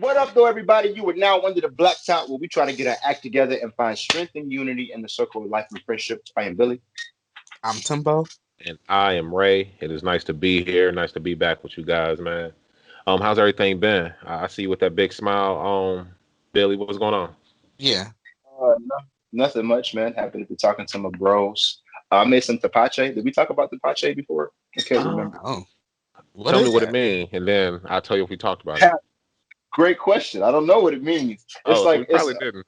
What up, though, everybody? You are now under the black top where we try to get our act together and find strength and unity in the circle of life and friendship. I am Billy. I'm Timbo. And I am Ray. It is nice to be here. Nice to be back with you guys, man. How's everything been? I see you with that big smile. Billy, what's going on? Yeah. Nothing much, man. Happy to be talking to my bros. I made some tapache. Did we talk about tapache before? I can't Uh, remember. Oh, what Tell me is what it that? means, and then I'll tell you if we talked about it. Ha- Great question. I don't know what it means. It's Oh, so like we probably didn't.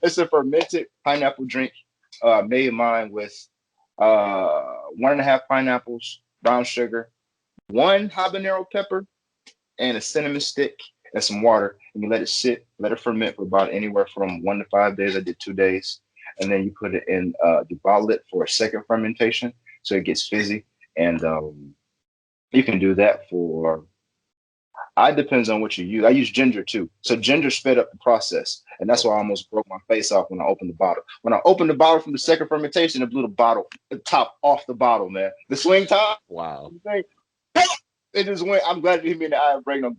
it's a fermented pineapple drink. Made mine with 1.5 pineapples, brown sugar, one habanero pepper, and a cinnamon stick and some water, and you let it sit, let it ferment for about anywhere from 1 to 5 days. I did 2 days, and then you put it in, you bottle it for a second fermentation, so it gets fizzy, and you can do that for. I depends on what you use. I use ginger too, so ginger sped up the process, and that's why I Okay. almost broke my face off when I opened the bottle. When I opened the bottle from the second fermentation, it blew the top off the bottle, man. The swing top Wow. thing, it just went. I'm glad you hit me in the eye and break no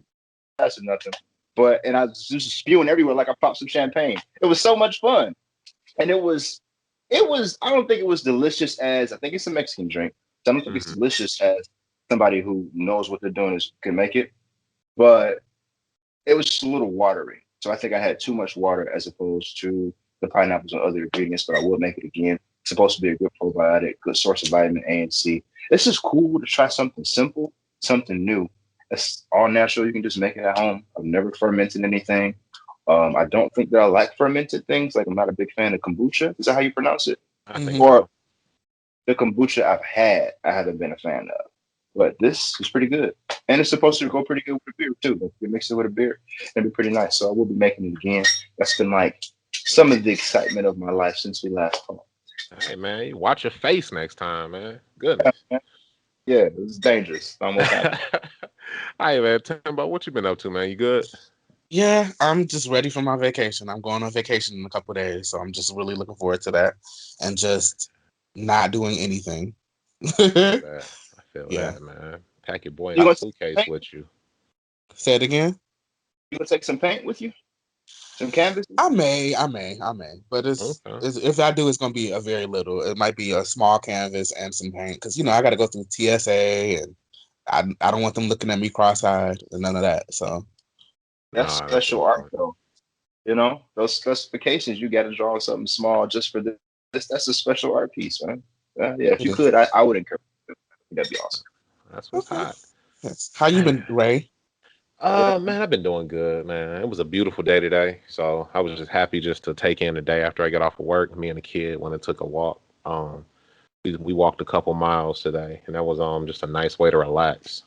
glass or nothing. But and I was just spewing everywhere like I popped some champagne. It was so much fun, and it was. I don't think it was delicious as I think it's a Mexican drink. So I don't think it's Hmm. delicious as somebody who knows what they're doing is can make it. But it was just a little watery. So I think I had too much water as opposed to the pineapples and other ingredients. But I will make it again. It's supposed to be a good probiotic, good source of vitamin A and C. It's just cool to try something simple, something new. It's all natural. You can just make it at home. I've never fermented anything. I don't think that I like fermented things. Like I'm not a big fan of kombucha. Is that how you pronounce it? I think Hmm. Or so. the kombucha I've had, I haven't been a fan of. But this is pretty good. And it's supposed to go pretty good with a beer too. Like you mix it with a beer, it'd be pretty nice. So I will be making it again. That's been like some of the excitement of my life since we last talked. Hey, man, you watch your face next time, man. Goodness. Yeah, it was dangerous. It almost happened. Hi, man. Timbo, what you been up to, man? You good? Yeah, I'm just ready for my vacation. I'm going on vacation in a couple days, so I'm just really looking forward to that and just not doing anything. I feel that. I feel Yeah. that, man. Pack your boy You a gonna take suitcase paint? with you. Say it again. You gonna take some paint with you? Some canvases? I may, but Okay. if I do, it's gonna be a very little. It might be a small canvas and some paint, because I got to go through TSA, and I don't want them looking at me cross-eyed and none of that. So That's Nah, that's special what's art going though. You know, those specifications, you gotta draw something small just for this. That's a special art piece, man. Yeah, if it you is. could, I would encourage it. That'd be awesome. That's what's Okay. hot. Yes. How you been, Ray? Man, I've been doing good, man. It was a beautiful day today, so I was just happy just to take in the day after I got off of work. Me and the kid went and took a walk. We walked a couple miles today, and that was just a nice way to relax.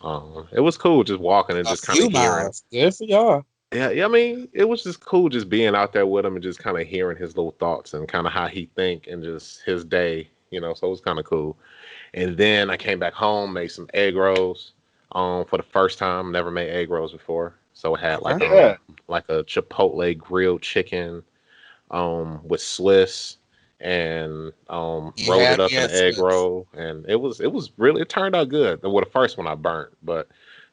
It was cool just walking and A just kind of few hearing. miles. Good for y'all. Yeah, yeah, I mean, it was just cool just being out there with him and just kind of hearing his little thoughts and kind of how he think and just his day, So it was kind of cool. And then I came back home, made some egg rolls. For the first time, never made egg rolls before. So it had Okay. Yeah. like a Chipotle grilled chicken with Swiss and You rolled it had up me in an at egg Swiss. roll, and it was really it turned out good. Well, the first one I burnt, but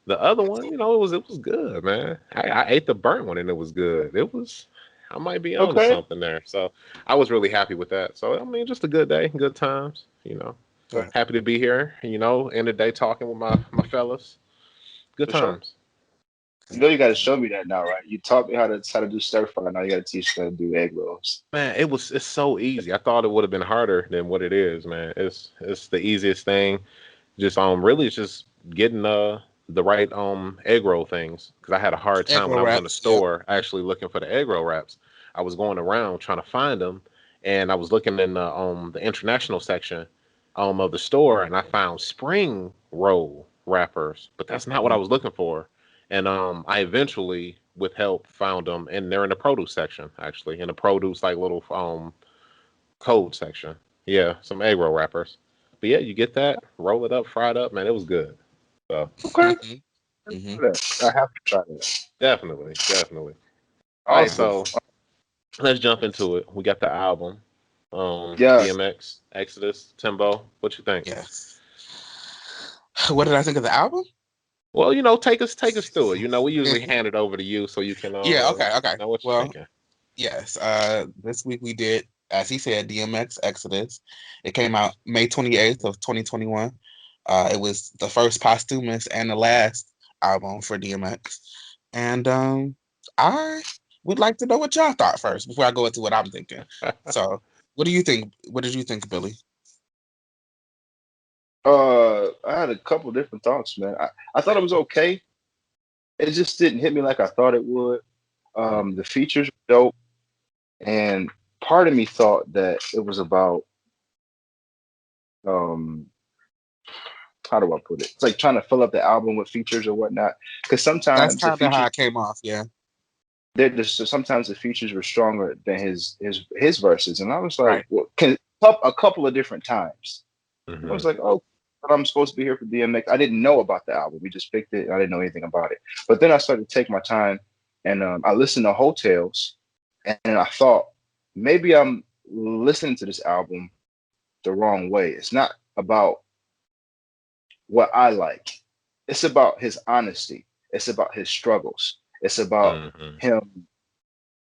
the other one, it was good, man. I ate the burnt one and it was good. It was I might be on to Okay. something there. So I was really happy with that. So I mean, just a good day, good times. Good. Happy to be here, end the day talking with my fellas. Good For sure. times. You know you got to show me that now, right? You taught me how to do stir fry. Now you got to teach me how to do egg rolls. Man, it's so easy. I thought it would have been harder than what it is, man. It's the easiest thing. Just really it's just getting the right egg roll things because I had a hard Egg time when roll I was in the wraps. Yep. store actually looking for the egg roll wraps. I was going around trying to find them, and I was looking in the international section of the store, and I found spring roll wrappers, but that's not what I Mhm. was looking for. And I eventually, with help, found them, and they're in the produce section actually, in the produce like little code section. Yeah, some egg roll wrappers. But yeah, you get that, roll it up, fry it up, man. It was good. So Okay. Mhm. Mhm. I have to try that. definitely, definitely. All right, Awesome. so let's jump into it. We got the album, Yeah. DMX, Exodus, Timbo. What you think? Yes. What did I think of the album? Well, take us through it. We usually hand it over to you so you can Yeah, let okay, okay. us know what you're Well, thinking. yes. This week we did, as he said, DMX Exodus. It came out May 28th of 2021. It was the first posthumous and the last album for DMX. And I would like to know what y'all thought first before I go into what I'm thinking. So, what do you think? What did you think, Billy? I had a couple different thoughts, man. I thought it was okay. It just didn't hit me like I thought it would. The features were dope, and part of me thought that it was about um how do I put it? It's like trying to fill up the album with features or whatnot. Because That's sometimes the kind of how features it came off. Yeah. sometimes the features were stronger than his verses, and I was like, Right. well, a couple of different times. I Mm-hmm. was like, oh, but I'm supposed to be here for DMX. I didn't know about the album. We just picked it. And I didn't know anything about it. But then I started to take my time, and I listened to Hotels, and I thought maybe I'm listening to this album the wrong way. It's not about what I like. It's about his honesty. It's about his struggles. It's about Mm-hmm. him.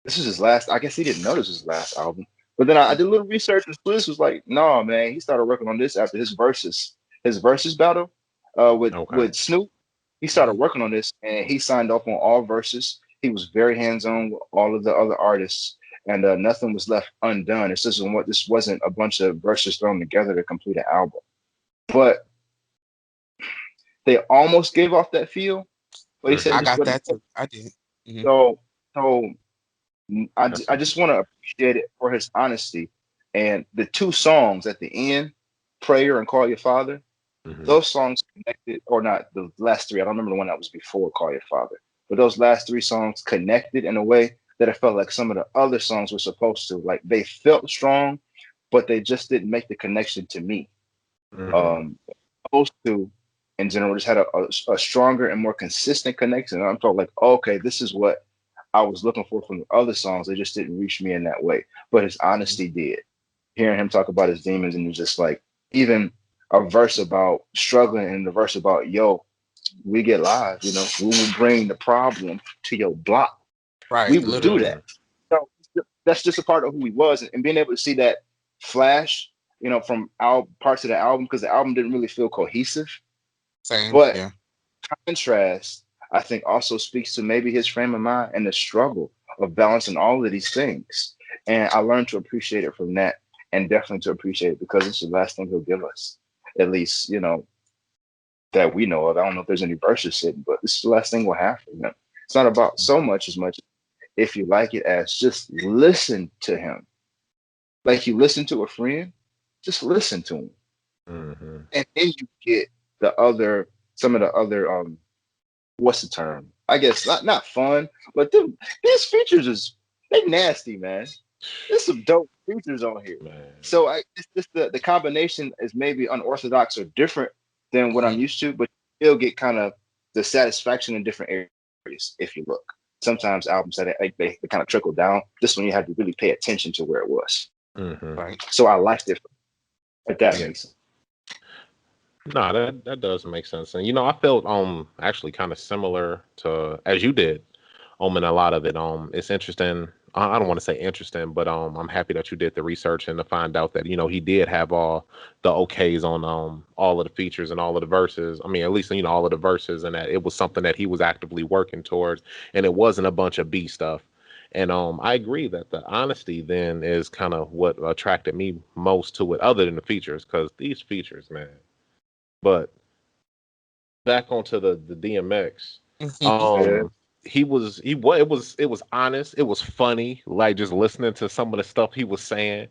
This is his last. I guess he didn't know this was his last album. But then I did a little research, and Spliss was like, "No, man, he started working on this after his verses battle Okay. with Snoop. He started Mhm. working on this, and he signed off on all verses. He was very hands on with all of the other artists, and nothing was left undone. This wasn't a bunch of verses thrown together to complete an album, but they almost gave off that feel. But he said it I Mm-hmm. just got wasn't. that too. I did. Hmm. So That's I just want interesting. to appreciate it for his honesty. And the two songs at the end, Prayer and Call Your Father, Mm-hmm. those songs connected, or not the last three. I don't remember the one that was before Call Your Father, but those last three songs connected in a way that I felt like some of the other songs were supposed to. Like they felt strong, but they just didn't make the connection to me. Mm-hmm. Um, those two in general just had a stronger and more consistent connection. And I felt like, okay, this is what I was looking for from the other songs. They just didn't reach me in that way. But his honesty did. Hearing him talk about his demons and just like even a verse about struggling and the verse about, yo, we get live, we will bring the problem to your block. We Right. will do Literally. Mm-hmm. that. So that's just a part of who he was. And being able to see that flash, from parts of the album, because the album didn't really feel cohesive. Same. But Yeah. contrast, I think, also speaks to maybe his frame of mind and the struggle of balancing all of these things. And I learned to appreciate it from that, and definitely to appreciate it because it's the last thing he'll give us, at least, that we know of. I don't know if there's any verses sitting, but this is the last thing we'll have from him. It's not about so much as much if you like it as just listen to him. Like you listen to a friend, just listen to him. Mm-hmm. And then you get some of the other what's the term? I guess not fun, but these features they nasty, man. There's some dope features on here. Man. So it's just the combination is maybe unorthodox or different than what Hmm. I'm used to, but you still get kind of the satisfaction in different areas if you look. Sometimes albums that they kind of trickle down. This one you have to really pay attention to where it was. Mm-hmm. Right. So I liked it. If that Yeah. makes sense. No, that does make sense. And I felt actually kind of similar to as you did. In a lot of it. It's interesting. I don't want to say interesting, but I'm happy that you did the research and to find out that he did have all the okays on all of the features and all of the verses. I mean, at least all of the verses, and that it was something that he was actively working towards, and it wasn't a bunch of B stuff. And I agree that the honesty then is kind of what attracted me most to it, other than the features, because these features, man. But back onto the DMX. Yeah. Um, it was honest. It was funny. Like just listening to some of the stuff he was saying.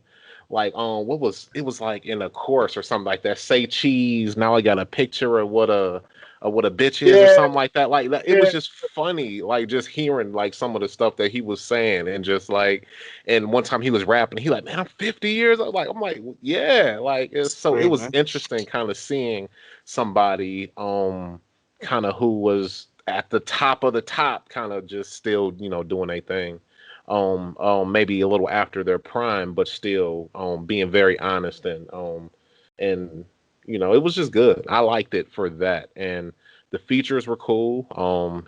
Like what was it was like in a chorus or something like that. Say cheese. Now I got a picture of what a bitch is or Yeah. something like that. Like that, it was Yeah. just funny. Like just hearing like some of the stuff that he was saying and just like, and one time he was rapping. He like, man, I'm 50 years old. I'm like, yeah. Like it Real, was man. interesting kind of seeing somebody kind of who was at the top of the top kind of just still doing a thing maybe a little after their prime but still being very honest and it was just good. I liked it for that. And The features were cool.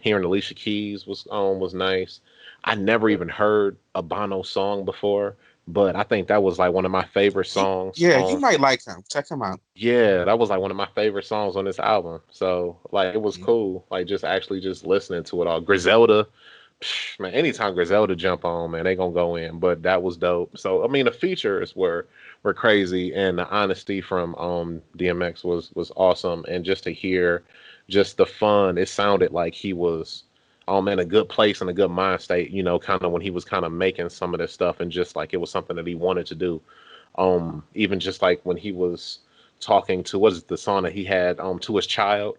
Hearing Alicia Keys was nice. I never even heard a Bono song before, but I think that was like one of my favorite songs Yeah, you on. might like him. Check him out. Yeah, that was like one of my favorite songs on this album. So like it was Yeah. cool. Like just actually just listening to it all. Griselda, man, anytime Griselda jump on, man, they gonna go in. But that was dope. So I mean the features were crazy and the honesty from DMX was awesome. And just to hear just the fun, it sounded like he was in a good place and a good mind state, kind of when he was kind of making some of this stuff and just like it was something that he wanted to do. Even just like when he was talking to what is the song that he had to his child.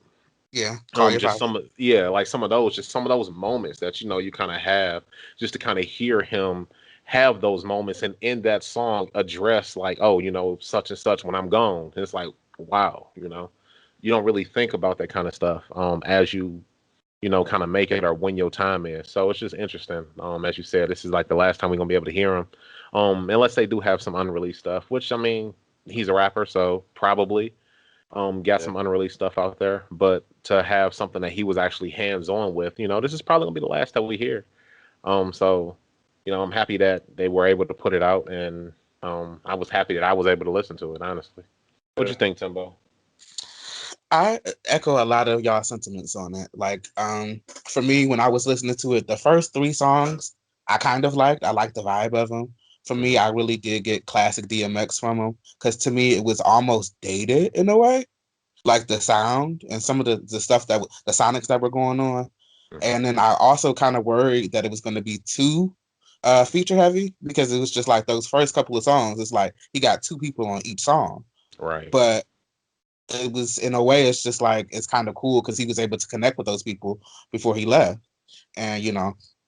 Yeah, call your Just father. like some of those moments that you kind of have just to kind of hear him have those moments and in that song address like, oh, such and such when I'm gone. And it's like, wow, you don't really think about that kind of stuff as kind of make it or when your time is. So it's just interesting. As you said, this is like the last time we're gonna be able to hear him. Unless they do have some unreleased stuff, which I mean, he's a rapper, so probably got some unreleased stuff out there. But to have something that he was actually hands on with, this is probably gonna be the last that we hear. So I'm happy that they were able to put it out, and I was happy that I was able to listen to it. Honestly, what'd you think, Timbo? I echo a lot of y'all sentiments on it. Like, for me, when I was listening to it, the first 3 songs I kind of liked. I liked the vibe of them. For me, I really did get classic DMX from him because to me it was almost dated in a way, like the sound and some of the stuff the sonics that were going on. And then I also kind of worried that it was going to be too feature heavy because it was just like those first couple of songs. It's like he got 2 people on each song, Right. but it was in a way it's just like it's kind of cool because he was able to connect with those people before he left, and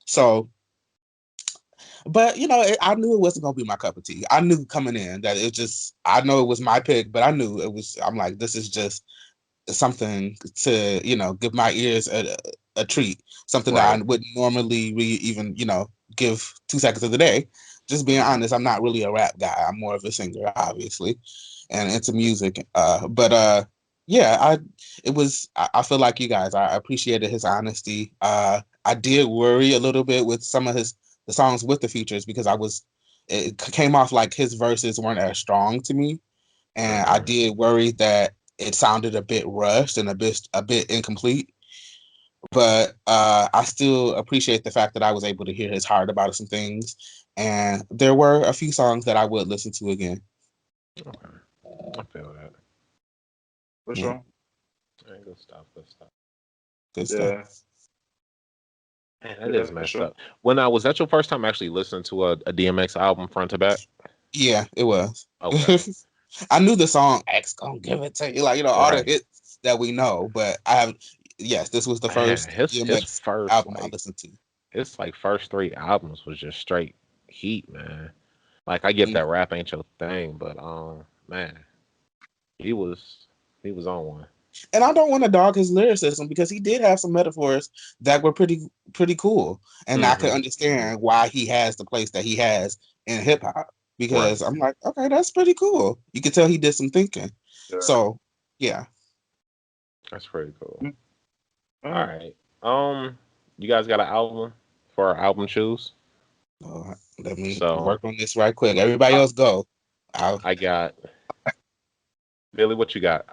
so. But I knew it wasn't gonna be my cup of tea. I knew coming in that I know it was my pick, but I knew it was. I'm like, this is just something to give my ears a treat, something that I Right. wouldn't normally even give 2 seconds of the day. Just being honest, I'm not really a rap guy. I'm more of a singer, obviously, and into music. But yeah, I feel like you guys. I appreciated his honesty. I did worry a little bit with some of the songs with the features because it came off like his verses weren't as strong to me, and I did worry that it sounded a bit rushed and a bit incomplete. But I still appreciate the fact that I was able to hear his heart about some things, and there were a few songs that I would listen to again. Okay. I feel that. For Yeah. sure. Right, good stuff. Good stuff. Good Yeah. stuff. Man, that Yeah, is for messed sure. up. Was that your first time actually listening to a DMX album front to back? Yeah, it was. Okay. I knew the song X gonna give it to you, like all the Right. hits that we know, but yes, this was the Man, first his DMX first album I listened to. his like first 3 albums was just straight heat, man. Like I get that rap ain't your thing, but man, he was he was on one. And I don't want to dog his lyricism because he did have some metaphors that were pretty cool, and I could Mm-hmm. understand why he has the place that he has in hip hop. Right. Because I'm like, okay, that's pretty cool. You can tell he did some thinking. Yeah. So yeah, That's pretty cool. Mm. All right. You guys got an album for our album choose? let me So work on this right quick. Everybody else go. I got Billy. What you got?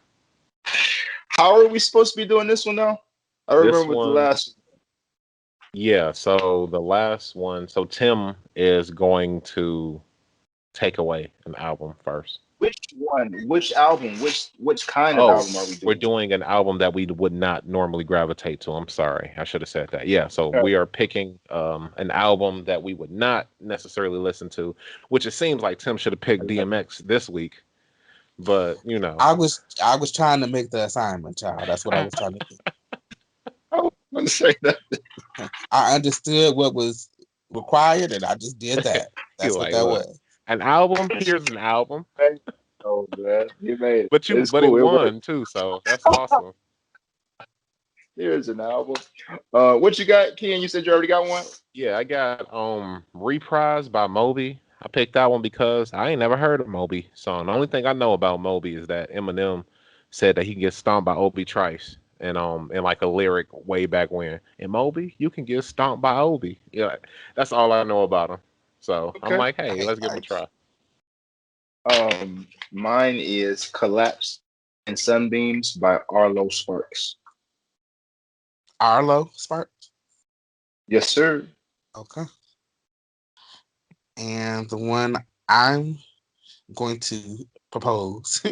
How are we supposed to be doing this one now? I This remember the one. last. Yeah, so the last one, so Tim is going to take away an album first. Which one? Which album? Which kind of Oh, album are we we're doing? doing an album that we would not normally gravitate to. I'm sorry. I should have said that. Yeah, so Okay. we are picking an album that we would not necessarily listen to, which it seems like Tim should have picked DMX this week, but I was trying to make the assignment, child. That's what I was trying to do. I was going to say that. I understood what was required, and I just did that. You're That's what like, that look, was. an album, here's an album. Oh man, you made it. It's But it cool. It worked. won too, so that's awesome. Here's an album. What you got, Ken? You said you already got one. Yeah, I got Reprise by Moby. I picked that one because I ain't never heard of Moby song. The only thing I know about Moby is that Eminem said that he gets stomped by Obi Trice. and like a lyric way back when. And Moby, you can get stomped by Obi. Yeah, that's all I know about him. So I'm Okay. like, hey, let's give him a try. Mine is Collapse and Sunbeams by Arlo Sparks. Arlo Sparks. Yes, sir. Okay. And the one I'm going to propose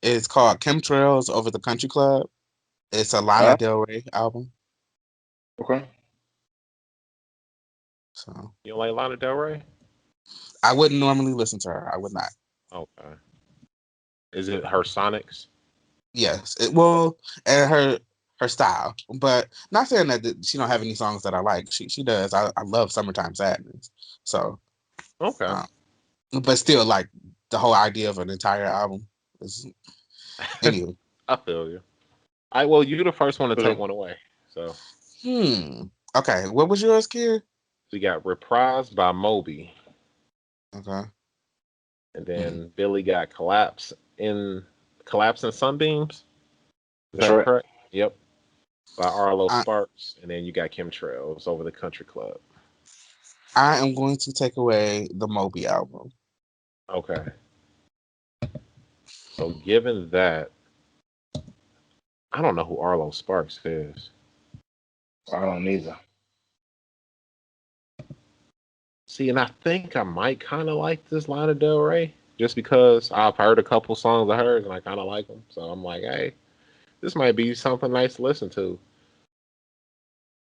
is called Chemtrails Over the Country Club. It's a Lana Uh, Del Rey album. okay. So You don't like Lana Del Rey? I wouldn't normally listen to her. I would not. Okay. Is it her Sonics? Yes. Well, and her style. But not saying that she don't have any songs that I like. She does. I love Summertime Sadness. So Okay. but still like the whole idea of an entire album is anyway. I feel you. Well, you're the first one to take Okay. one away. So Okay. What was yours, kid? we got Reprised by Moby. Okay. And then Billy got Collapse in Sunbeams. Is That's that right. correct? Yep. By Arlo Sparks. And then you got Chemtrails Over the Country Club. I am going to take away the Moby album. Okay. So given that, I don't know who Arlo Sparks is. I don't either. See, and I think I might kind of like this Lana Del Rey just because I've heard a couple songs of hers and I kind of like them. So I'm like, hey, this might be something nice to listen to.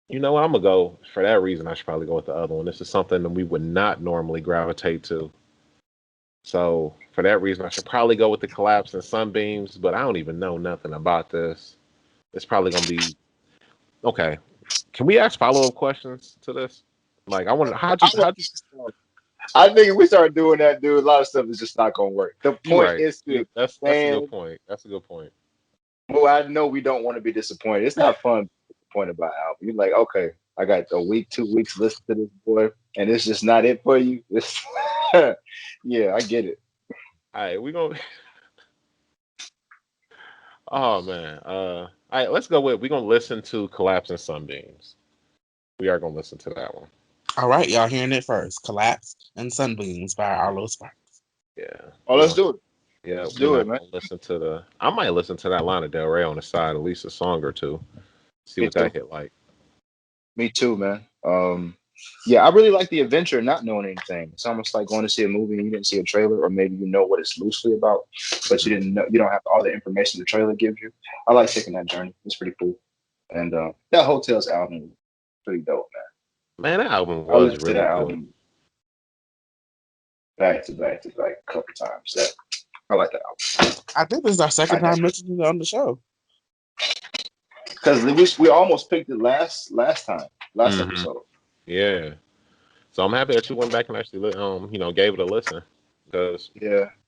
You know what? I'm going to go, for that reason, I should probably go with the other one. This is something that we would not normally gravitate to. So for that reason, I should probably go with the Collapse and Sunbeams, but I don't even know nothing about this. It's probably going to be, okay. Can we ask follow-up questions to this? Like, I want to, how'd you I think if we start doing that, dude, a lot of stuff is just not gonna work. The you point right. is to That's a good point. That's a good point. well, I know we don't want to be disappointed. It's not fun to be disappointed by album. You're like, okay, I got a week, 2 weeks listen to this boy, and it's just not it for you. Yeah, I get it. All right, we gonna. Oh man. All right, let's go with. We're gonna listen to "Collapse and Sunbeams." We are gonna listen to that one. All right, y'all hearing it first. Collapse and Sunbeams by Arlo Sparks. Yeah. Oh, let's do it. Yeah, Let's we're do it, not man. gonna listen to the. I might listen to that Lana Del Rey on the side, at least a song or two. See Me what too. that hit like. Me too, man. Yeah, I really like the adventure, not knowing anything. It's almost like going to see a movie and you didn't see a trailer, or maybe you know what it's loosely about, but you didn't know. You don't have all the information the trailer gives you. I like taking that journey. It's pretty cool. And that Hotels album was pretty dope, man. Man, that album I was listened to really that good. album back to back a couple times. I like that album. I think this is our second time listening on the show. Because we almost picked it last episode. Yeah. So I'm happy that you went back and actually, gave it a listen because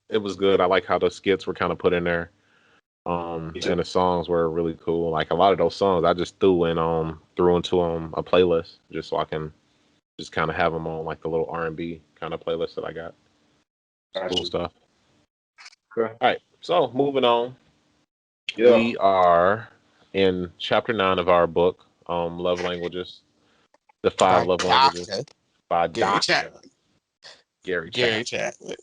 it was good. I like how the skits were kind of put in there. And the songs were really cool. Like a lot of those songs, I just threw into a playlist just so I can just kind of have them on like the little R&B kind of playlist that I got. Cool stuff. Okay. All right. So moving on. Yeah. We are in chapter 9 of our book, Love Languages, the 5 love languages by Gary Dr. Gary Chapman.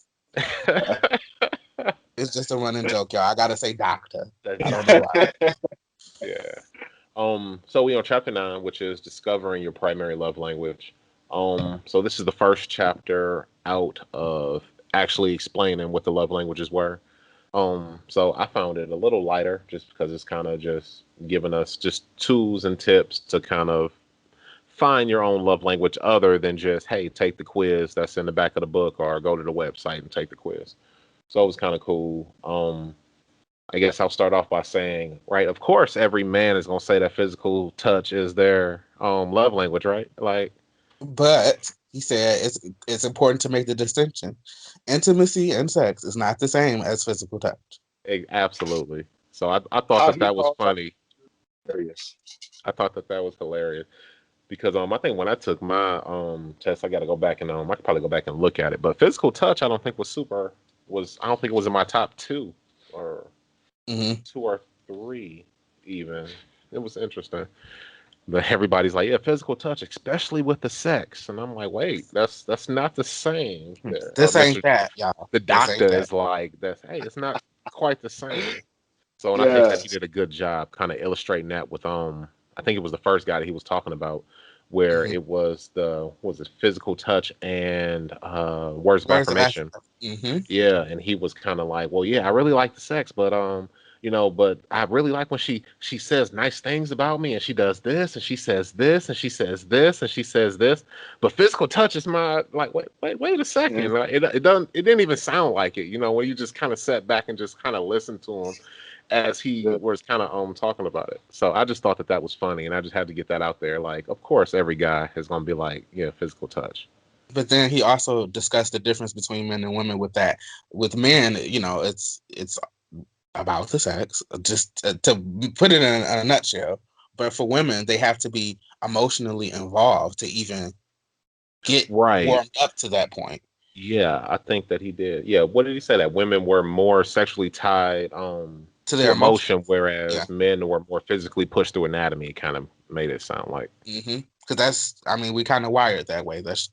It's just a running joke, y'all. I gotta say doctor. I don't know why. Yeah. So we on chapter 9, which is discovering your primary love language. So this is the first chapter out of actually explaining what the love languages were. So I found it a little lighter just because it's kind of just giving us just tools and tips to kind of find your own love language other than just, hey, take the quiz that's in the back of the book or go to the website and take the quiz. So it was kind of cool. I guess I'll start off by saying, right, of course, every man is going to say that physical touch is their love language, right? Like, but he said it's important to make the distinction. Intimacy and sex is not the same as physical touch. Absolutely. So I thought that was funny. Hilarious. I thought that was hilarious because I think when I took my test, I got to go back and I could probably go back and look at it. But physical touch, I don't think I don't think it was in my top 2 or 2 or 3 even. it was interesting. But everybody's like, yeah, physical touch, especially with the sex, and I'm like, wait, that's not the same. This ain't Mr. that, y'all. The This ain't doctor that. is like, that's hey, it's not quite the same. So, and I think that he Yes. did a good job kind of illustrating that with I think it was the first guy that he was talking about, where Mm-hmm. it was was it physical touch and words of Where's the affirmation. Mm-hmm. Yeah, and he was kind of like, well, yeah, I really like the sex, but but I really like when she says nice things about me, and she does this, and she says this, and she says this, and she says this. But physical touch is my like, wait a Yeah. second, like, it didn't even sound like it, when you just kind of sat back and just kind of listened to him as he was kind of talking about it. So I just thought that was funny, and I just had to get that out there. Like, of course, every guy is gonna be like, yeah, physical touch. But then he also discussed the difference between men and women with that. With men, it's about the sex, just to put it in a nutshell. But for women, they have to be emotionally involved to even get Right. warmed up to that point. Yeah, I think that he did. Yeah, what did he say? That women were more sexually tied To to their emotion, emotions. Yeah. whereas men were more physically pushed through anatomy. It kind of made it sound like. Because we kind of wired that way. That's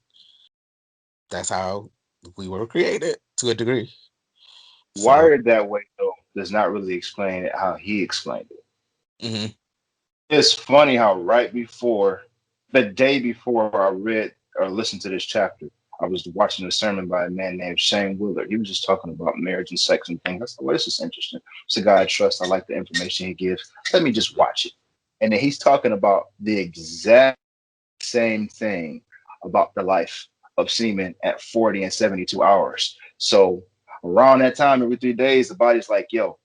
how we were created to a degree. So, Wired that way though does not really explain it how he explained it. mm-hmm. It's funny how right before the day before I read or listened to this chapter, I was watching a sermon by a man named Shane Willard. He was just talking about marriage and sex and things. I said, well, this is interesting. It's a guy I trust. I like the information he gives. Let me just watch it. And then he's talking about the exact same thing about the life of semen at 40 and 72 hours. So around that time, every 3 days, the body's like, yo,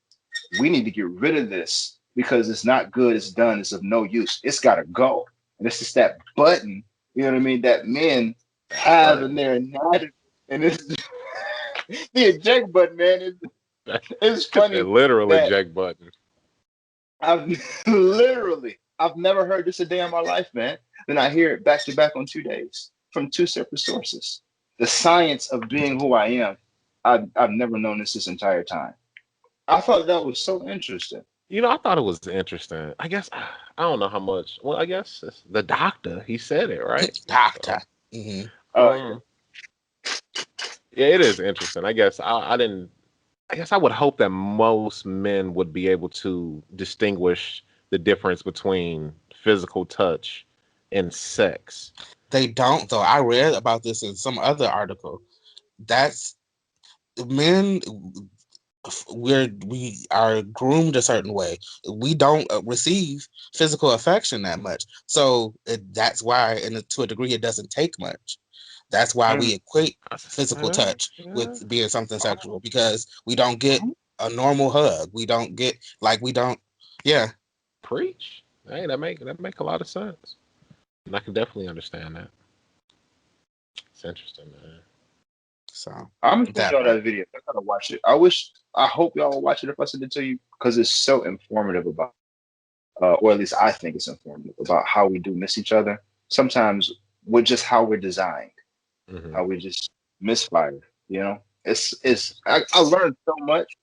we need to get rid of this because it's not good, it's done, it's of no use. It's gotta go. And it's just that button, you know what I mean, that men have Right. in their anatomy. And it's the eject button, man. It's That funny literal that eject button. I've I've never heard this a day in my life, man. Then I hear it back to back on 2 days from two separate sources. The science of being who I am, I've never known this entire time. I thought that was so interesting. I thought it was interesting. I guess I don't know how much. Well, I guess it's the doctor. He said it right. Doctor. So, Mm-hmm. Yeah. um, yeah, it is interesting. I guess I didn't. I guess I would hope that most men would be able to distinguish the difference between physical touch and sex. They don't, though. I read about this in some other article. That's men. We are groomed a certain way. We don't receive physical affection that much, so that's why, and to a degree, it doesn't take much. That's why we equate physical touch Yeah. with being something Oh, sexual, because we don't get a normal hug. We don't get we don't. Yeah. preach. Hey, that make a lot of sense, and I can definitely understand that. It's interesting, man. So I'm gonna send that y'all part. that video. I gotta watch it. I hope y'all will watch it if I send it to you because it's so informative about, or at least I think it's informative about how we do miss each other. Sometimes with just how we're designed, Hmm. how we just misfire. You know, I learned so much,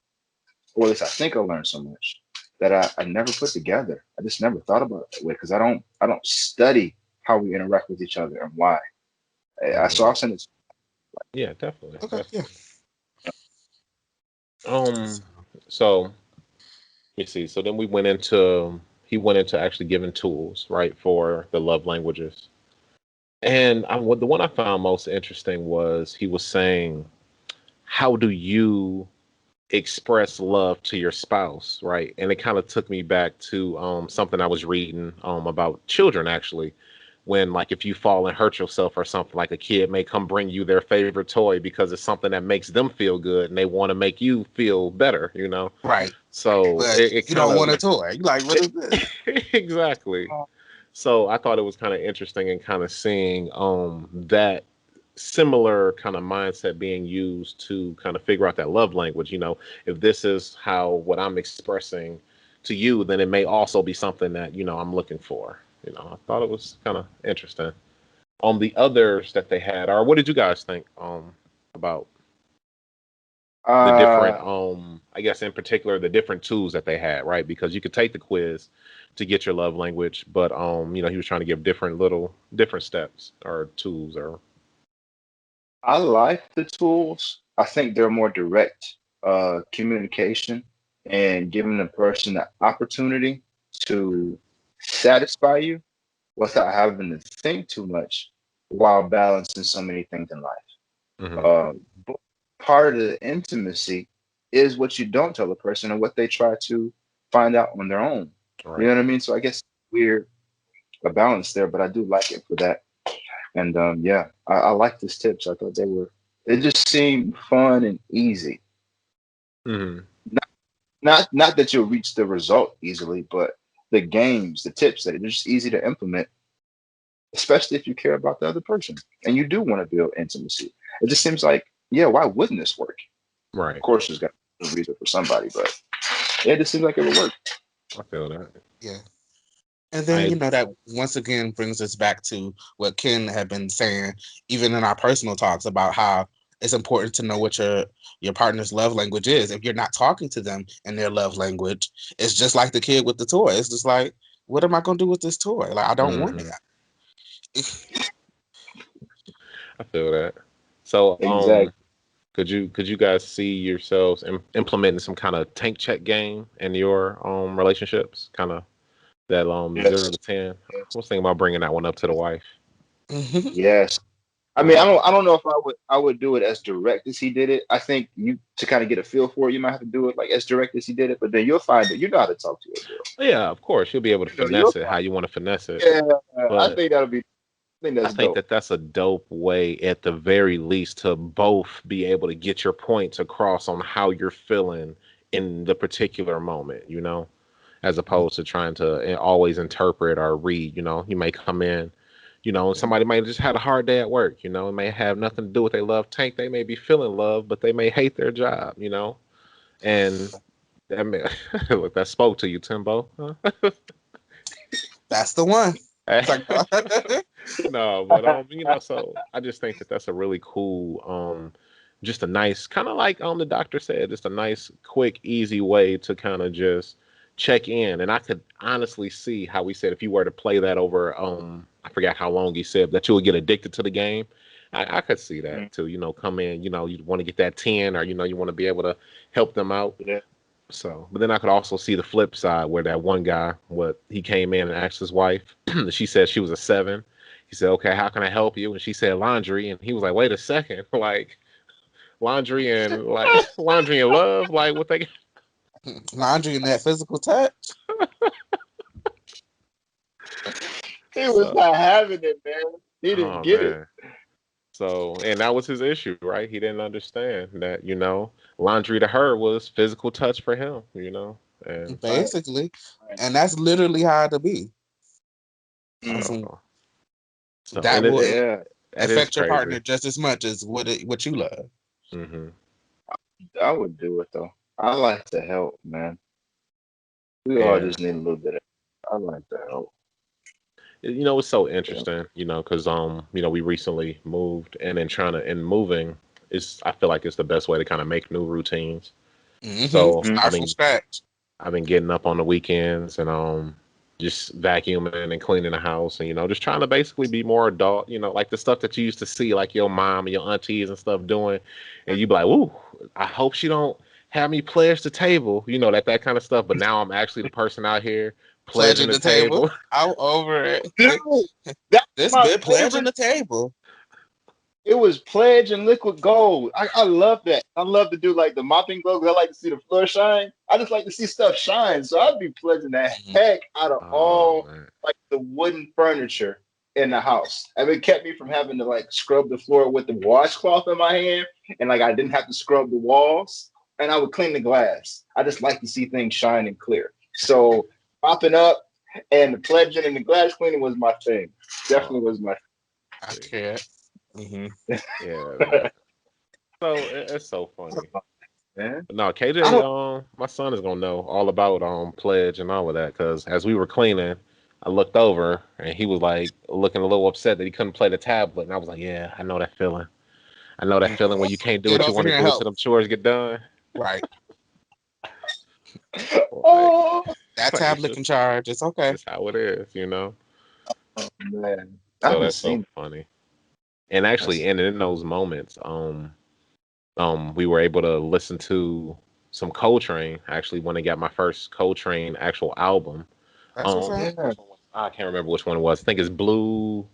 or at least I think I learned so much that I never put together. I just never thought about it that way because I don't study how we interact with each other and why. So Hmm. I'll send it. Yeah, definitely, Okay. Yeah. definitely. Um, so let me see. So then he went into actually giving tools, right, for the love languages. And the one I found most interesting was he was saying, how do you express love to your spouse, right? And it kind of took me back to something I was reading about children actually. When like if you fall and hurt yourself or something, like a kid may come bring you their favorite toy because it's something that makes them feel good and they want to make you feel better. Right. So But it you kind don't of want a toy. You like, what is this? exactly. So I thought it was kind of interesting and kind of seeing that similar kind of mindset being used to kind of figure out that love language. If this is how what I'm expressing to you, then it may also be something that I'm looking for. I thought it was kind of interesting. On the others that they had, or what did you guys think about? The different, Uh, I guess in particular, the different tools that they had, right? Because you could take the quiz to get your love language, but he was trying to give different steps or tools or. I like the tools. I think they're more direct communication and giving the person the opportunity to satisfy you without having to think too much while balancing so many things in life. Hmm. Uh, but part of the intimacy is what you don't tell a person and what they try to find out on their own. You know Right. what I mean? So I guess we're a balance there, but I do like it for that. And yeah, I like these tips. I thought they just seemed fun and easy. Hmm. Not that you'll reach the result easily, but the games, the tips, that they're just easy to implement, especially if you care about the other person and you do want to build intimacy. It just seems like, yeah, why wouldn't this work? Of Right. course, there's got to be a reason for somebody, but yeah, it just seems like it would work. I feel that. Yeah. And then, I. that once again brings us back to what Ken had been saying, even in our personal talks, about how it's important to know what your partner's love language is. If you're not talking to them in their love language, it's just like the kid with the toy. It's just like, what am I going to do with this toy? Like, I don't want Mhm. it. I feel that. So, Exactly. could you guys see yourselves implementing some kind of tank check game in your relationships? Kind of that Yes. 0 to 10. I was thinking about bringing that one up to the wife. Mhm. Yes. I mean, I don't know if I would do it as direct as he did it. I think you to kind of get a feel for it, you might have to do it like as direct as he did it, but then you'll find that you know how to talk to a girl. Yeah, of course, you'll be able to You'll finesse it how find. you want to finesse it. Yeah, I But think that'll be. I think I that's think dope. that that's a dope way, at the very least, to both be able to get your points across on how you're feeling in the particular moment, as opposed to trying to always interpret or read. You may come in, and somebody might just had a hard day at work. It may have nothing to do with their love tank. They may be feeling love, but they may hate their job. And that may, look, that spoke to you, Timbo. Huh? That's the one. It's like, No, but so I just think that that's a really cool, just a nice kind of like the doctor said, just a nice, quick, easy way to kind of just check in. And I could honestly see how we said if you were to play that over, I forgot how long he said that you would get addicted to the game. I could see Mm, that too. Come in, you want to get that 10, or you want to be able to help them out. yeah. So, but then I could also see the flip side where that one guy, what he came in and asked his wife, she said she was a 7. He said, "Okay, how can I help you?" And she said, "Laundry." And he was like, "Wait a second, like laundry and love, like what they?" laundry and that physical touch. He was So, not having it, man. He didn't oh get it. man. So, and that was his issue, right? He didn't understand that, laundry to her was physical touch for him. And Right. Basically. Right. And that's literally how it'll be. Mm, Some, so, and that will yeah, that is affect your crazy. partner just as much as what you love. Hmm. I would do it though. I like to help, man. We all And just need a little bit of. I like to help. it's so Yeah. interesting, because we recently moved, and then in moving is, I feel like it's the best way to kind of make new routines. So Mhm. Start from scratch. I've been getting up on the weekends and just vacuuming and cleaning the house, and just trying to basically be more adult, like the stuff that you used to see like your mom and your aunties and stuff doing, and you be like, "Ooh, I hope she don't have me pledge the table," that kind of stuff. But now I'm actually the person out here pledging Pledging the the table. table. I'm over it. Dude, that's This my bit pledging favorite. the table. It was Pledge and Liquid Gold. I love that. I love to do like the mopping glow 'cause I like to see the floor shine. I just like to see stuff shine. So I'd be pledging the Mhm. heck out of Oh all man. like the wooden furniture in the house. And it kept me from having to like scrub the floor with the washcloth in my hand. And like I didn't have to scrub the walls. And I would clean the glass. I just like to see things shine and clear. So mopping up and the pledging and the glass cleaning was my thing. Definitely Oh, was my I see. can't. Yeah, thing. man. So it's so funny. Man. But no, I KJ, don't my son is gonna know all about pledge and all of that, because as we were cleaning, I looked over and he was like looking a little upset that he couldn't play the tablet, and I was like, "Yeah, I know that feeling. I know that feeling when you can't do Get what you over want to here and do till help. them chores get done. Right. Like, Oh, That like, tablet can charge. It's okay. just how it is, you know. man. I So haven't that's so seen funny. And actually, that's and in those moments, we were able to listen to some Coltrane. I actually went and got my first Coltrane actual album. That's what's Um, up. yeah. I can't remember which one it was. I think it's Blue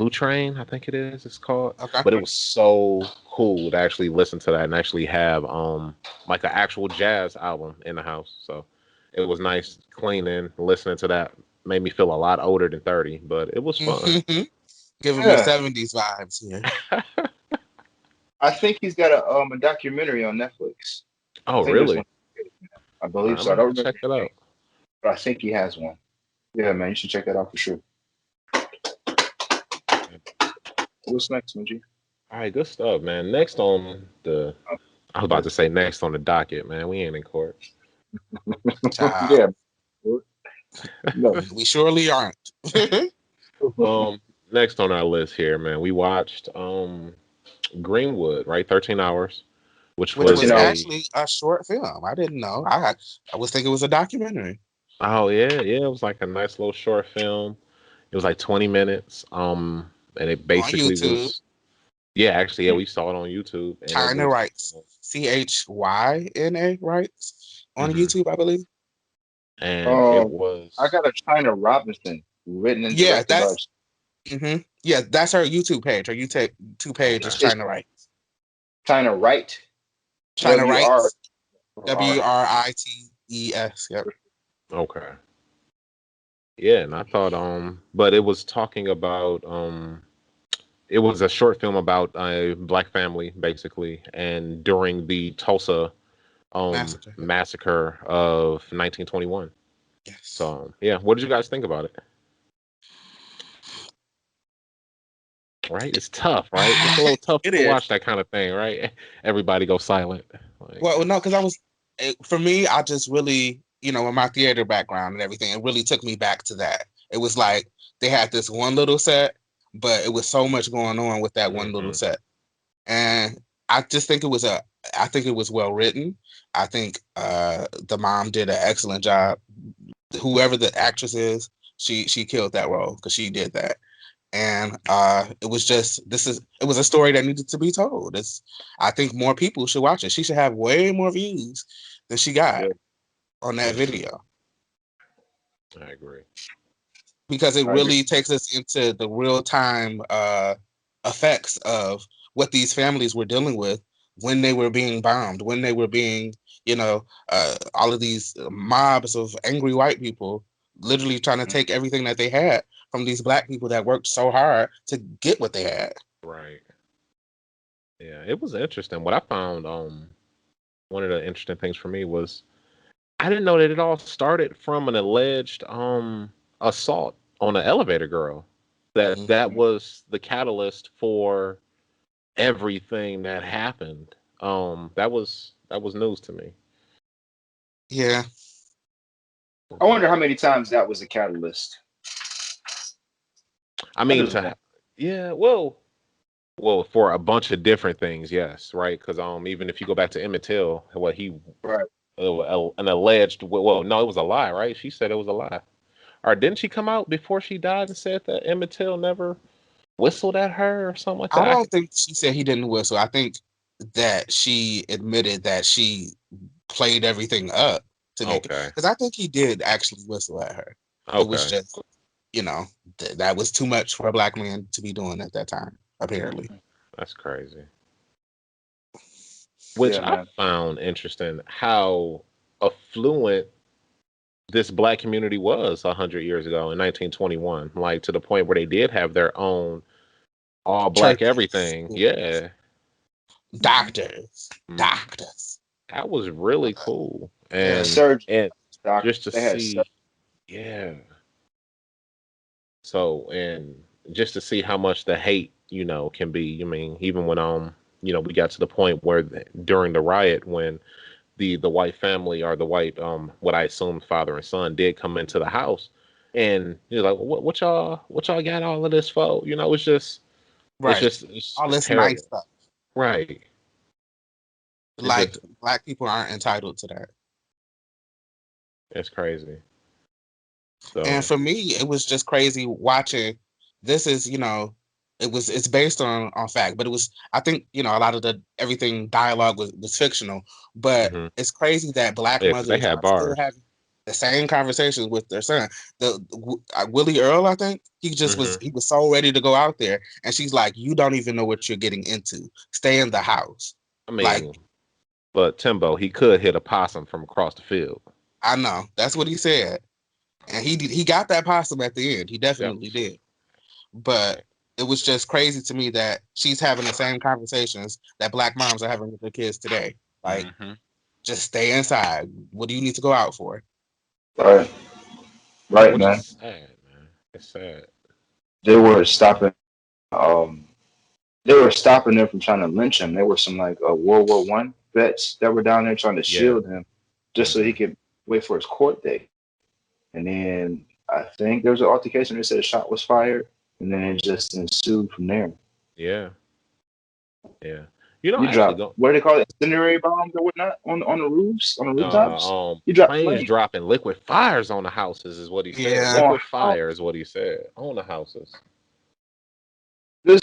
Train. I think it is. It's called. Okay. But it was so cool to actually listen to that and actually have like an actual jazz album in the house. So it was nice cleaning, listening to that. Made me feel a lot older than 30, but it was fun. Giving me Yeah. 70s vibes here. I think he's got a documentary on Netflix. I Oh, think there's really? one. I All right, believe I'm so. I gonna don't have to remember check that his name, out. but I think he has one. Yeah, man, you should check that out for sure. What's next, Munji? All right, good stuff, man. Next on the, I was about to say next on the docket, man. We ain't in court. Child. Yeah. No. We surely aren't. Next on our list here, man, we watched Greenwood, right? 13 hours, which Which was 13 was hours. actually a short film. I didn't know. I was thinking it was a documentary oh yeah, it was like a nice little short film. It was like 20 minutes. And it on basically YouTube. was, yeah, actually, yeah, we saw it on YouTube, and it China was, Rights. CHYNA Rights on mhm. YouTube, I believe. And it Um, I was, got a China Robinson written and Yeah, directed by that's her YouTube page. Her YouTube page is okay, it's China Rights. China Right. China WR. Rights. WRITES. Yep. okay. Yeah, and I thought, but it was talking about, it was a short film about a black family, basically, and during the Tulsa, Massacre. massacre of 1921. Yes. So, yeah, what did you guys think about it? Right? It's tough, right? It's a little tough It to is. watch that kind of thing, right? Everybody go silent. Like, Well, no, because for me, I just really, with my theater background and everything, it really took me back to that. It was like they had this one little set, but it was so much going on with that one little mhm. set. And I just think I think it was well written. I think the mom did an excellent job. Whoever the actress is, she killed that role because she did that. And it was it was a story that needed to be told. I think more people should watch it. She should have way more views than she got Yeah, on that Mhm. video I agree. because it I agree. really takes us into the real time effects of what these families were dealing with when they were being bombed, when they were being, all of these mobs of angry white people literally trying to take everything that they had from these black people that worked so hard to get what they had. Right. Yeah, it was interesting. What I found, one of the interesting things for me was I didn't know that it all started from an alleged assault on an elevator girl. That Mhm. was the catalyst for everything that happened. That was news to me. Yeah. I wonder how many times that was a catalyst. I I mean, just want. yeah, well, for a bunch of different things, yes, right? Because even if you go back to Emmett Till, what he Right. an alleged, well, no, it was a lie, right? She said it was a lie. Or didn't she come out before she died and said that Emmett Till never whistled at her or something like I that? don't think she said he didn't whistle. I think that she admitted that she played everything up to make it. Okay, Because I think he did actually whistle at her. It was okay, just, that was too much for a black man to be doing at that time, apparently. that's crazy. Which Yeah, I man. found interesting how affluent this black community was 100 years ago in 1921, like to the point where they did have their own all black Churches, everything. Yeah. doctors, Mhm. doctors. That was really cool. Yeah. Surgeons, And doctors. just to They had see, yeah. So and just to see how much the hate, can be. I mean, even when we got to the point where during the riot when the white family or the white what I assume father and son did come into the house and you're like, what y'all got all of this for? It's just Right. It's All this nice terrible. stuff. Right. It's Like just black people aren't entitled to that. it's crazy. And So for me, it was just crazy watching. This is, it's based on fact, but it was, I think, a lot of the everything dialogue was fictional, but mhm. it's crazy that black Yeah, because they mothers had are still bars. having the same conversations with their son. Willie Earl, I think Hmm. he was so ready to go out there, and she's like, "You don't even know what you're getting into. Stay in the house." I Like, mean, but Timbo, he could hit a possum from across the field. I know that's what he said, and he got that possum at the end. He Yep. definitely did. But it was just crazy to me that she's having the same conversations that black moms are having with their kids today. Like, Hmm. just stay inside. What do you need to go out for? Right, right, Which is man. sad, man. It's sad. They were stopping. Um, they were stopping them from trying to lynch him. There were some like World War I vets that were down there trying to Yeah. shield him, just so he Hmm. could wait for his court date. And then I think there was an altercation. They said a shot was fired, and then it just ensued from there. Yeah. Yeah. You know, You actually, drop go. what do they call it? Incendiary bombs or whatnot on the roofs, on the rooftops. You drop Planes flames dropping liquid fires on the houses is what he said. Yeah, on Liquid house. fire is what he said on the houses. This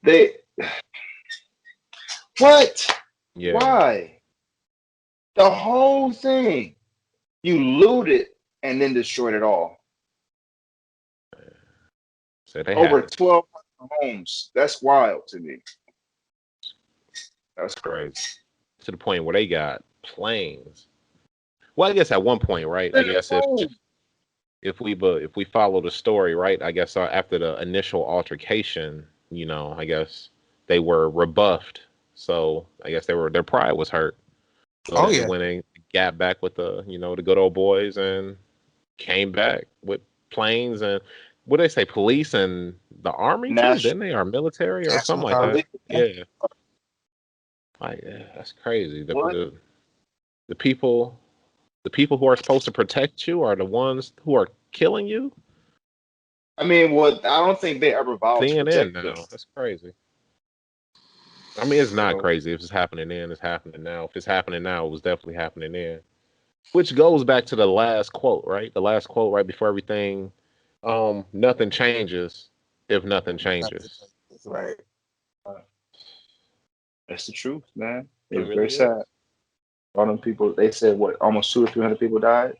they what? Yeah. Why? The whole thing. You looted and then destroyed it all. So they Over had 1,200 homes. That's wild to me. That's crazy crazy. to the point where they got planes. Well, I guess at one point, right? I In the guess home. if we follow the story, right? I guess after the initial altercation, I guess they were rebuffed. So I guess their pride was hurt. So oh then they yeah, went and got back with the good old boys and came back with planes and what did they say, police and the army too, National didn't they? Or military or something National like Guard. that. police. Yeah. Like, yeah, that's crazy. What? The people who are supposed to protect you are the ones who are killing you. I mean, what I don't think they ever vowed to CNN protect them. now. That's crazy. I mean, it's not So crazy. If it's happening then, it's happening now. If it's happening now, it was definitely happening then. Which goes back to the last quote, right? The last quote right before everything. Nothing changes if nothing changes. Right. that's the truth, man. It It was very really is. sad. All them people, they said what, almost 200 or 300 people died,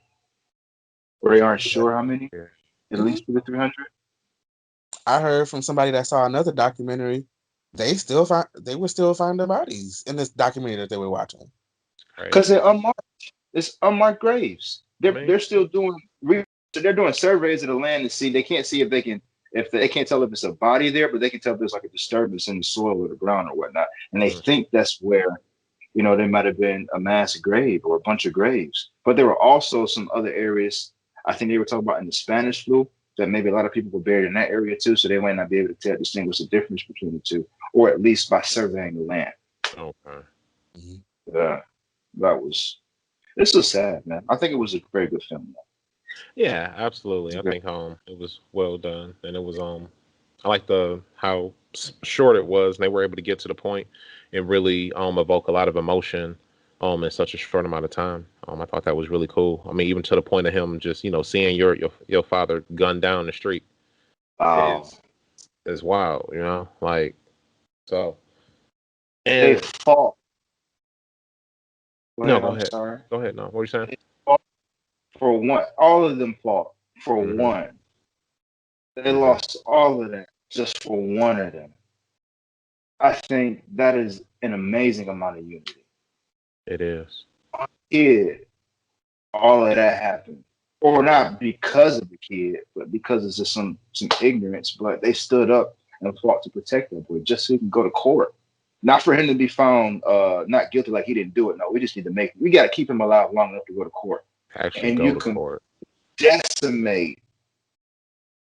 or they aren't Yeah. sure how many. Yeah. At Mhm. least 200 to 300. I heard from somebody that saw another documentary. They were still finding bodies in this documentary that they were watching. Because Crazy. they're unmarked. It's unmarked graves. I They're mean, they're still doing they're doing surveys of the land to see. They can't see if they can't tell if it's a body there, but they can tell if there's like a disturbance in the soil or the ground or whatnot. And they mm, think that's where there might have been a mass grave or a bunch of graves. But there were also some other areas. I think they were talking about in the Spanish flu that maybe a lot of people were buried in that area too, so they might not be able to distinguish the difference between the two, or at least by surveying the land. okay. Mhm. Yeah, that was this was sad, man. I think it was a very good film. Yeah, absolutely. I Though. think it was well done, and it was I like the how short it was. And they were able to get to the point and really evoke a lot of emotion in such a short amount of time. I thought that was really cool. I mean, even to the point of him just seeing your father gunned down the street Wow. is wild. Like so. They And fought. Go no, ahead. go I'm ahead. sorry. Go ahead. No, what are you saying? They fought for one. All of them fought for Hmm. one. They Hmm. lost all of them just for one of them. I think that is an amazing amount of unity. It is. Kid, all of that happened, or not because of the kid, but because it's just some ignorance. But they stood up and fought to protect that boy, just so he can go to court. Not for him to be found not guilty, like he didn't do it. No, we just need to we got to keep him alive long enough to go to court. Actually And go you to can court. decimate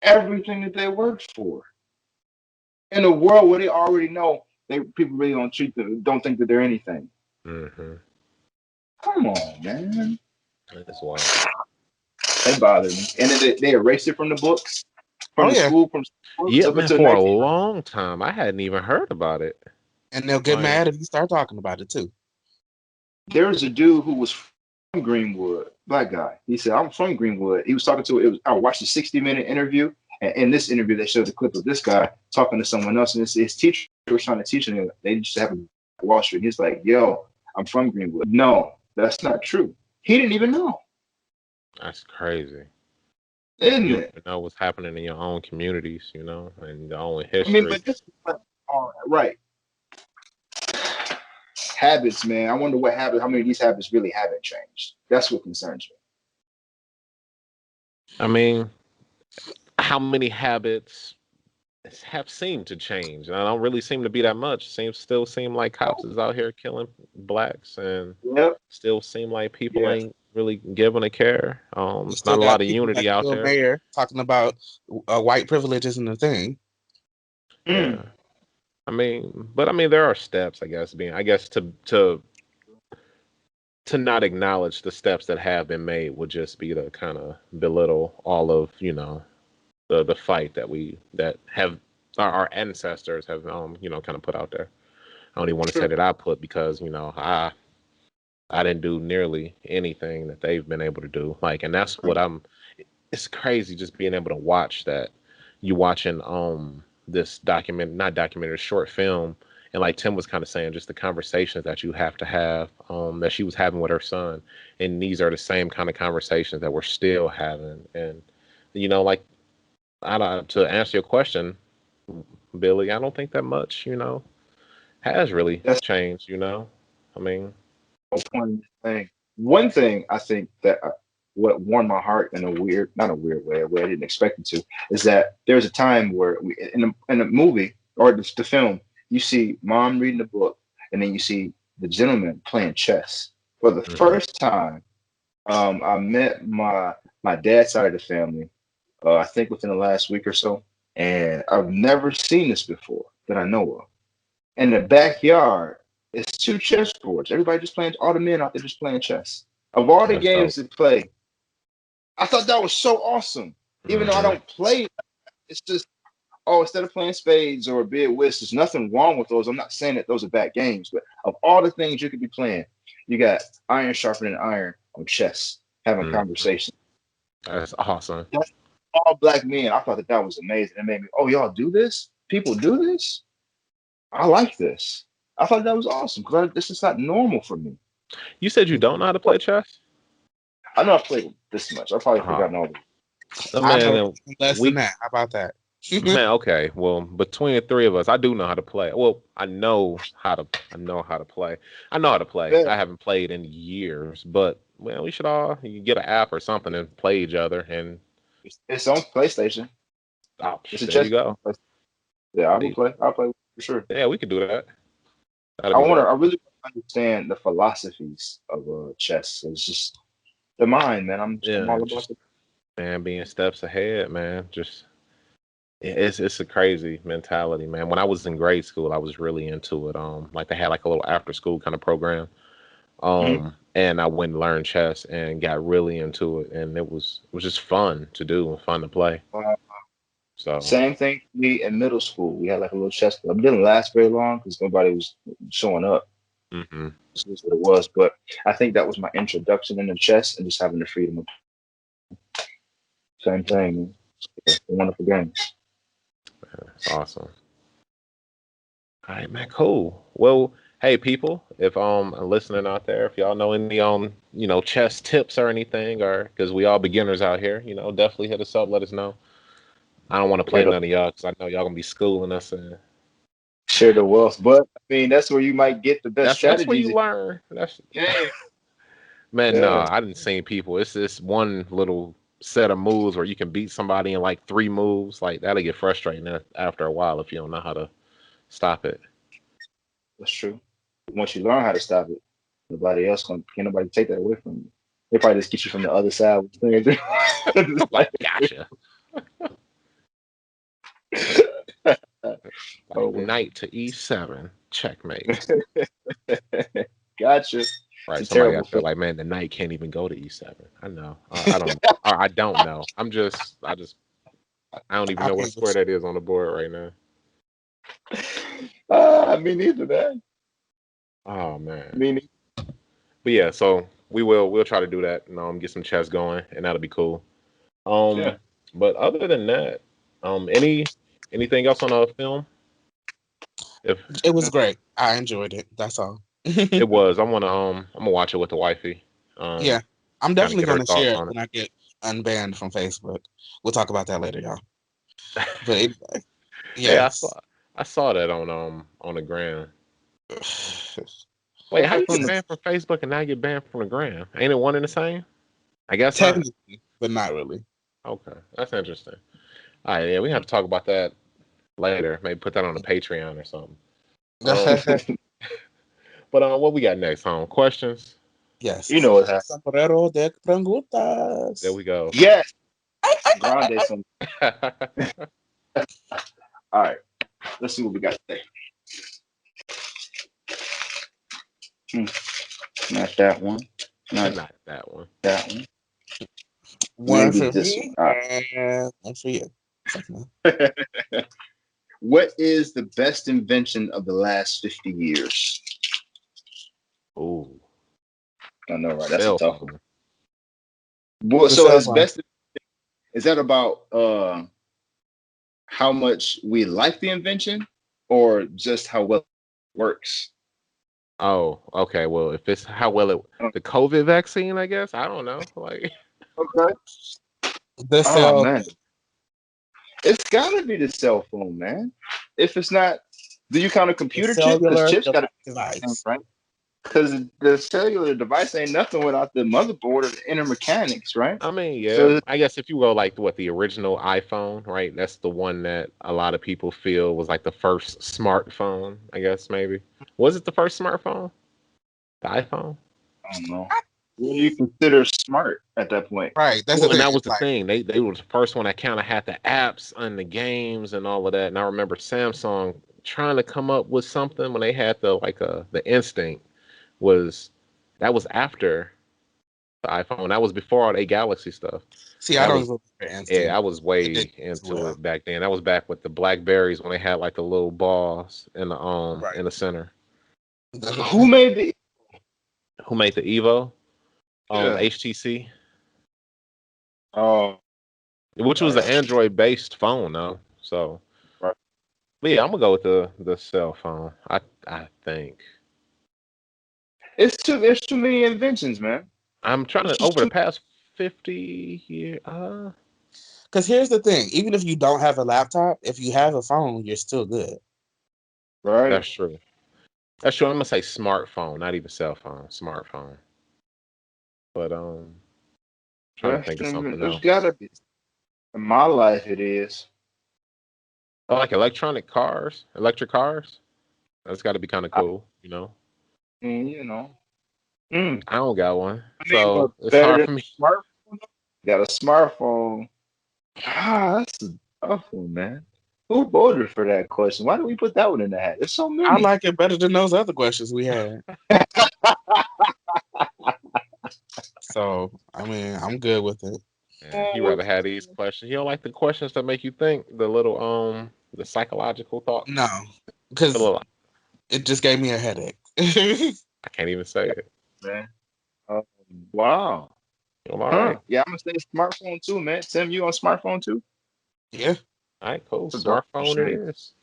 everything that they worked for in a world where they already know people really don't treat them, don't think that they're anything. Hmm. Come on, man. That's wild. They bothered me, and then they erased it from the books. from Oh the yeah, school Yeah, up man, until for a 19. long time. I hadn't even heard about it. and they'll get Like, mad if you start talking about it too. There was a dude who was from Greenwood, black guy. He said, "I'm from Greenwood." He was talking to it was I watched a 60-minute interview, and in this interview, they showed a clip of this guy talking to someone else, and his teacher was trying to teach him. They just have a Wall Street. He's like, "Yo, I'm from Greenwood." No, that's not true. He didn't even know, that's crazy. isn't You don't it? even know what's happening in your own communities, and your own I mean, history. but this is right habits, man. I wonder what habits. How many of these habits really haven't changed? That's what concerns me. I mean, how many habits have seemed to change? And I don't really seem to be that much. Still seem like cops is out here killing blacks, and Yep. still seem like people Yeah. ain't really giving a care. You It's still not a lot got of people like unity out Bill there. Mayer talking about white privilege isn't a thing. Mm. Yeah. But there are steps, I guess, to not acknowledge the steps that have been made would just be to kind of belittle all of, the fight that have our ancestors have kind of put out there. I don't even want to say True. that I put because, I didn't do nearly anything that they've been able to do. Like, and that's what it's crazy just being able to watch that. You watching this not documentary, short film, and like Tim was kind of saying, just the conversations that you have to have, that she was having with her son, and these are the same kind of conversations that we're still having. And like, I don't, to answer your question, Billy, I don't think that much, has really That's changed. I mean, one thing. One thing I think that what warmed my heart in not a weird way, a way I didn't expect it to, is that there's a time where in a movie or the film, you see mom reading the book, and then you see the gentleman playing chess. For the mhm. first time, I met my dad's side of the family. I think within the last week or so, and I've never seen this before that I know of. In the backyard, it's two chessboards. Everybody just playing, all the men out there just playing chess. Of all the That's games dope. to play, I thought that was so awesome. Even though I Hmm. don't play, it's just, oh, instead of playing spades or bid whist, there's nothing wrong with those. I'm not saying that those are bad games, but of all the things you could be playing, you got iron sharpening iron on chess, having Hmm. conversation. That's awesome. That's all black men. I thought that was amazing. It made me, oh, y'all do this? People do this? I like this. I thought that was awesome because this is not normal for me. You said you don't know how to play chess? I know I played this much. I probably Uh, forgotten all. I man, know then less than we that. How about that? man, okay. Well, between the three of us, I do know how to play. Well, I know how to play. I know how to play. Yeah, I haven't played in years, but well, we should all you get an app or something and play each other. And it's on PlayStation. It's a there you chess. go. Yeah, I will play. I'll play for sure. Yeah, we could do that. That'd be I dope. really want to understand the philosophies of chess. It's just the mind, man. I'm Yeah, all about just it. man being steps ahead, man. Just it's a crazy mentality, man. When I was in grade school, I was really into it. Like they had like a little after school kind of program. Mhm. And I went and learned chess and got really into it, and it was just fun to do and fun to play. Uh, So, Same thing for me in middle school. We had like a little chess club. It didn't last very long because nobody was showing up. hmm This is what it was. But I think that was my introduction into chess and just having the freedom of same thing. It's a wonderful game. it's awesome. All right, man, cool. Well, hey, people, if listening out there, if y'all know any chess tips or anything, or because we all beginners out here, definitely hit us up. Let us know. I don't want to play It'll none of y'all because I know y'all gonna be schooling us, and share the wealth. But I mean, that's where you might get the best that's where strategies. you learn. That's Yeah, Man, no, yeah, I didn't see people. It's this one little set of moves where you can beat somebody in like 3 moves. Like that'll get frustrating after a while if you don't know how to stop it. that's true. Once you learn how to stop it, can't nobody take that away from you. They probably just get you from the other side. Just Like, like, gotcha. oh Like well. knight to e7, checkmate. Gotcha. It's Right? a Somebody terrible out there feeling. like, man, the knight can't even go to e7. I know. I don't. I don't know. I just I don't even I know what can't square that is on the board right now. Me neither, man. Oh man. Me neither. But yeah, so we'll try to do that and get some chess going, and that'll be cool. Yeah. But other than that, anything else on the film? If It was great. I enjoyed it. That's all. it was, I'm gonna watch it with the wifey. Yeah, I'm Kind of definitely get her going to thoughts share it on when I get unbanned from Facebook. We'll talk about that later, y'all. But anyway, Yeah, yes. I saw that on the gram. Wait, how Okay, you from get the banned from Facebook and now you get banned from the gram? Ain't it one and the same? I guess not. Technically, but not really. Okay, that's interesting. All right, yeah, we have to talk about that later. Maybe put that on the Patreon or something. Um, but what we got next, home questions? Yes. you know what happened. Sombrero de There preguntas. we go. Yes, grande some. All right, let's see what we got today. Not that one. Not Not that one. that one. One Maybe for this me one. and one for you. All right. What is the best invention of the last 50 years? Ooh, I know, right? That's a cell tough one. phone. Well, The so cell his phone. best is that about how much we like the invention or just how well it works? Oh, okay. Well, if it's how well the COVID vaccine, I guess I don't know. Like, Okay. The Oh cell. man. It's gotta be the cell phone, man. If it's not, do you count a The computer chip? Because cellular chips gotta be the same, device. right? Because the cellular device ain't nothing without the motherboard or the inner mechanics, right? I mean, yeah. So I guess if you go like what the original iPhone, right? That's the one that a lot of people feel was like the first smartphone. I guess maybe was it the first smartphone? The iPhone. I don't know. What do you consider smart at that point? Right. That's the Well, and thing. that was It's the like, thing. They were the first one that kind of had the apps and the games and all of that. And I remember Samsung trying to come up with something when they had the Instinct was that was after the iPhone. That was before all the Galaxy stuff. see, I That don't was even remember yeah, I Instinct. was It did way as into well. it back then. That was back with the Blackberries when they had like the little balls Right. in the center. Who made the? Who made the Evo? Yeah. HTC, Oh, which was right, an Android based phone though. So right. but yeah, I'm gonna go with the cell phone. I think There's too many inventions, man. I'm trying It's to just over the too past 50 years. Because here's the thing: even if you don't have a laptop, if you have a phone, you're still good. right. That's true. That's true. I'm gonna say smartphone, not even cell phone. Smartphone. But trying to think of something There's else. gotta be. In my life, it is. Oh, like electric cars. That's got to be kind of I cool, you know. mean, you know. Mm. I don't got one, I mean, but so it's better hard than for me. a smartphone. Got a smartphone. That's a tough one, man. Who voted for that question? Why did we put that one in the hat? There's so I many. like it better than those other questions we had. So, I mean, I'm good with it. Yeah, he rather have these questions. He don't like the questions that make you think. The little the psychological thoughts. No, The because little it just gave me a headache. I can't even say it. Man. Uh, wow. I'm all Huh. right. Yeah, I'm gonna say smartphone too, man. Tim, you on smartphone too? Yeah. All right, cool. That's a dope Smartphone it question. is.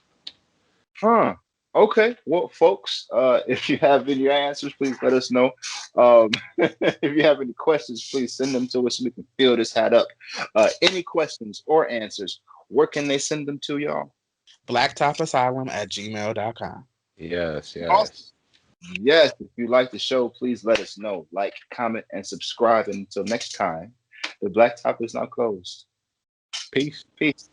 Huh. Okay. Well, folks, if you have any answers, please let us know. Um, if you have any questions, please send them to us so we can fill this hat up. Any questions or answers, where can they send them to, y'all? BlacktopAsylum@gmail.com. Yes, Awesome. yes. Yes, if you like the show, please let us know. Like, comment, and subscribe. And until next time, the Black Top is now closed. Peace. Peace.